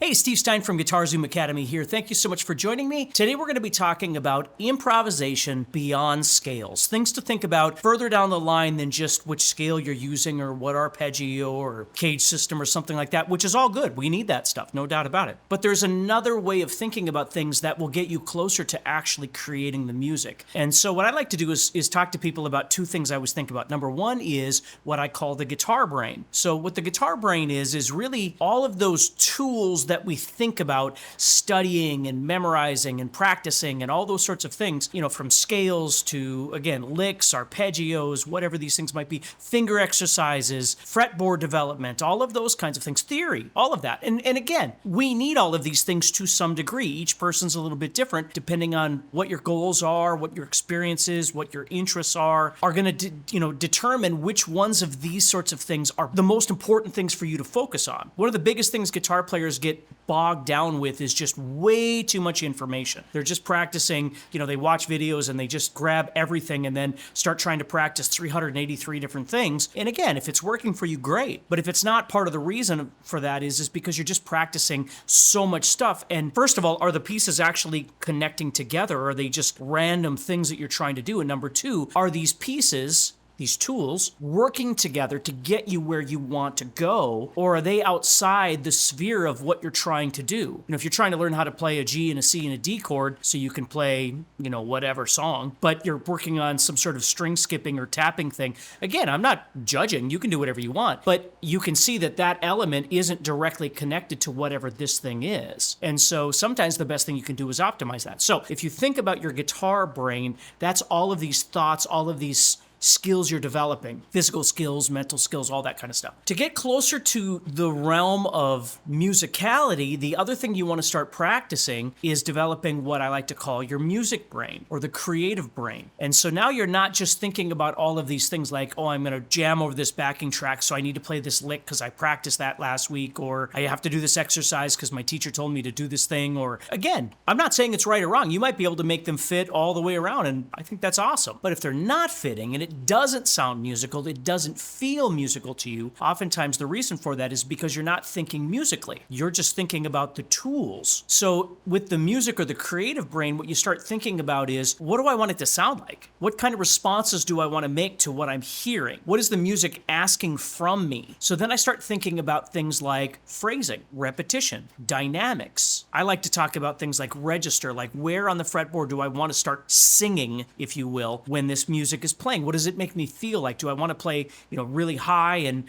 Hey, Steve Stine from Guitar Zoom Academy here. Thank you so much for joining me. Today we're going to be talking about improvisation beyond scales. Things to think about further down the line than just which scale you're using or what arpeggio or cage system or something like that, which is all good. We need that stuff, no doubt about it. But there's another way of thinking about things that will get you closer to actually creating the music. And so what I like to do is talk to people about two things I always think about. Number one is what I call the guitar brain. So what the guitar brain is really all of those tools that we think about studying and memorizing and practicing and all those sorts of things, from scales to, again, licks, arpeggios, whatever these things might be, finger exercises, fretboard development, all of those kinds of things, theory, all of that. And again, we need all of these things to some degree. Each person's a little bit different depending on what your goals are, what your experience is, what your interests are going to, determine which ones of these sorts of things are the most important things for you to focus on. One of the biggest things guitar players get bogged down with is just way too much information. They're just practicing, they watch videos and they just grab everything and then start trying to practice 383 different things. And again, if it's working for you, great. But if it's not, part of the reason for that is because you're just practicing so much stuff. And first of all, are the pieces actually connecting together? Or are they just random things that you're trying to do? And number two, are these pieces, these tools, working together to get you where you want to go, or are they outside the sphere of what you're trying to do? If you're trying to learn how to play a G and a C and a D chord so you can play, whatever song, but you're working on some sort of string skipping or tapping thing, again, I'm not judging, you can do whatever you want, but you can see that element isn't directly connected to whatever this thing is. And so sometimes the best thing you can do is optimize that. So if you think about your guitar brain, that's all of these thoughts, all of these skills you're developing, physical skills, mental skills, all that kind of stuff. To get closer to the realm of musicality, the other thing you want to start practicing is developing what I like to call your music brain or the creative brain. And so now you're not just thinking about all of these things like, I'm going to jam over this backing track, so I need to play this lick because I practiced that last week, or I have to do this exercise because my teacher told me to do this thing, or again, I'm not saying it's right or wrong. You might be able to make them fit all the way around, and I think that's awesome. But if they're not fitting and it doesn't sound musical, it doesn't feel musical to you, oftentimes the reason for that is because you're not thinking musically. You're just thinking about the tools. So with the music or the creative brain, what you start thinking about is, what do I want it to sound like? What kind of responses do I want to make to what I'm hearing? What is the music asking from me? So then I start thinking about things like phrasing, repetition, dynamics. I like to talk about things like register, like where on the fretboard do I want to start singing, if you will, when this music is playing? What does it make me feel like? Do I want to play, really high and,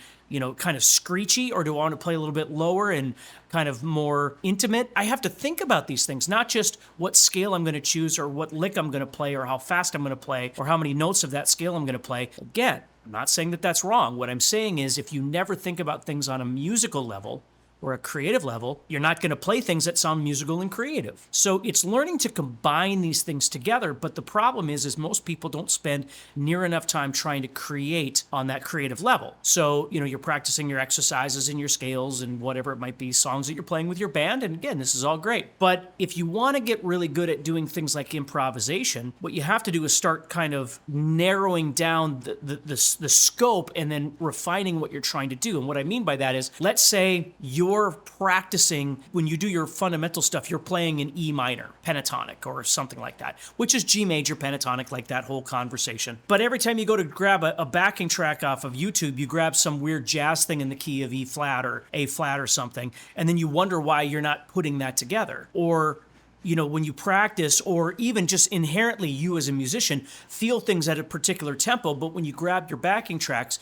kind of screechy, or do I want to play a little bit lower and kind of more intimate? I have to think about these things, not just what scale I'm going to choose or what lick I'm going to play or how fast I'm going to play or how many notes of that scale I'm going to play. Again, I'm not saying that that's wrong. What I'm saying is if you never think about things on a musical level or a creative level, you're not going to play things that sound musical and creative. So it's learning to combine these things together, but the problem is most people don't spend near enough time trying to create on that creative level. So, you're practicing your exercises and your scales and whatever it might be, songs that you're playing with your band, and again, this is all great. But if you want to get really good at doing things like improvisation, what you have to do is start kind of narrowing down the scope and then refining what you're trying to do. And what I mean by that is, let's say you're practicing, when you do your fundamental stuff, you're playing in E minor, pentatonic, or something like that, which is G major pentatonic, like that whole conversation. But every time you go to grab a backing track off of YouTube, you grab some weird jazz thing in the key of E flat or A flat or something, and then you wonder why you're not putting that together. Or when you practice, or even just inherently you as a musician feel things at a particular tempo, but when you grab your backing tracks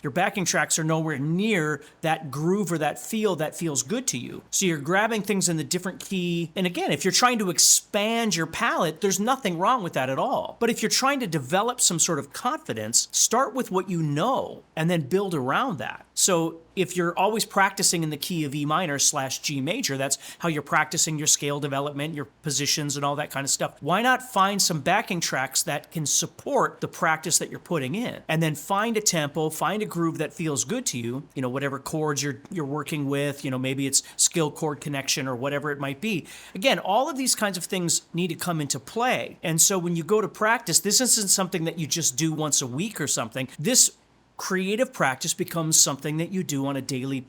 are nowhere near that groove or that feel that feels good to you. So you're grabbing things in the different key. And again, if you're trying to expand your palette, there's nothing wrong with that at all. But if you're trying to develop some sort of confidence, start with what you know and then build around that. So if you're always practicing in the key of E minor / G major, that's how you're practicing your scale development, your positions, and all that kind of stuff. Why not find some backing tracks that can support the practice that you're putting in? And then find a tempo, find a groove that feels good to you, whatever chords you're working with, maybe it's skill chord connection or whatever it might be. Again, all of these kinds of things need to come into play. And so when you go to practice, this isn't something that you just do once a week or something. This creative practice becomes something that you do on a daily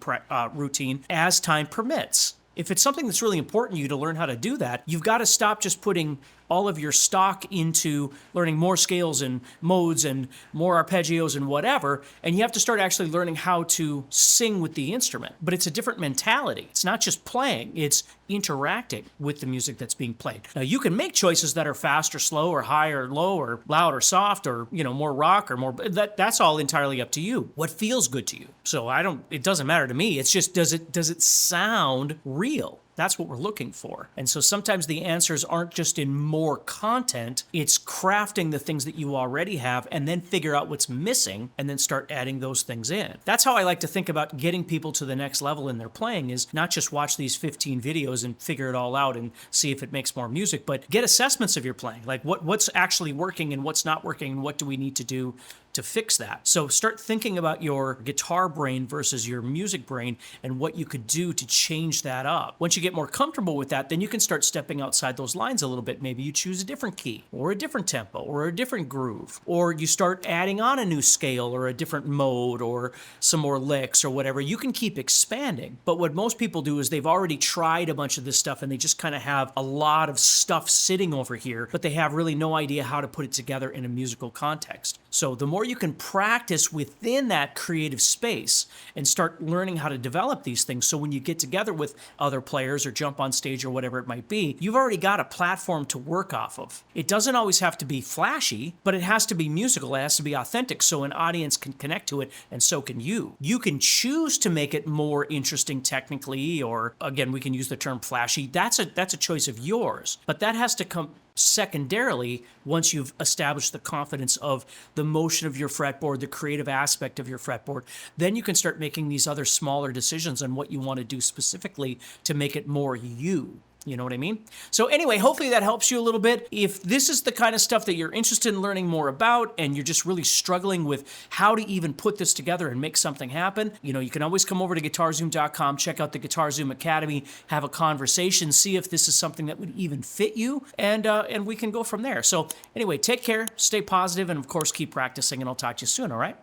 routine as time permits. If it's something that's really important to you to learn how to do that, you've got to stop just putting all of your stock into learning more scales and modes and more arpeggios and whatever, and you have to start actually learning how to sing with the instrument. But it's a different mentality. It's not just playing, it's interacting with the music that's being played. Now, you can make choices that are fast or slow or high or low or loud or soft or, more rock or more, that's all entirely up to you. What feels good to you? So it doesn't matter to me. It's just, does it sound real? That's what we're looking for. And so sometimes the answers aren't just in more content, it's crafting the things that you already have and then figure out what's missing and then start adding those things in. That's how I like to think about getting people to the next level in their playing, is not just watch these 15 videos and figure it all out and see if it makes more music, but get assessments of your playing. Like what's actually working and what's not working and what do we need to do to fix that. So start thinking about your guitar brain versus your music brain and what you could do to change that up. Once you get more comfortable with that, then you can start stepping outside those lines a little bit. Maybe you choose a different key or a different tempo or a different groove, or you start adding on a new scale or a different mode or some more licks or whatever. You can keep expanding. But what most people do is they've already tried a bunch of this stuff and they just kind of have a lot of stuff sitting over here, but they have really no idea how to put it together in a musical context. So the more you can practice within that creative space and start learning how to develop these things, so when you get together with other players or jump on stage or whatever it might be, you've already got a platform to work off of. It doesn't always have to be flashy, but it has to be musical. It has to be authentic so an audience can connect to it, and so can you. You can choose to make it more interesting technically, or again, we can use the term flashy. That's a choice of yours, but that has to come secondarily once you've established the confidence of the motion of your fretboard, the creative aspect of your fretboard. Then you can start making these other smaller decisions on what you want to do specifically to make it more you. You know what I mean? So anyway, hopefully that helps you a little bit. If this is the kind of stuff that you're interested in learning more about and you're just really struggling with how to even put this together and make something happen, you can always come over to guitarzoom.com, check out the Guitar Zoom Academy, have a conversation, see if this is something that would even fit you, and we can go from there. So anyway, take care, stay positive, and of course keep practicing, and I'll talk to you soon, all right?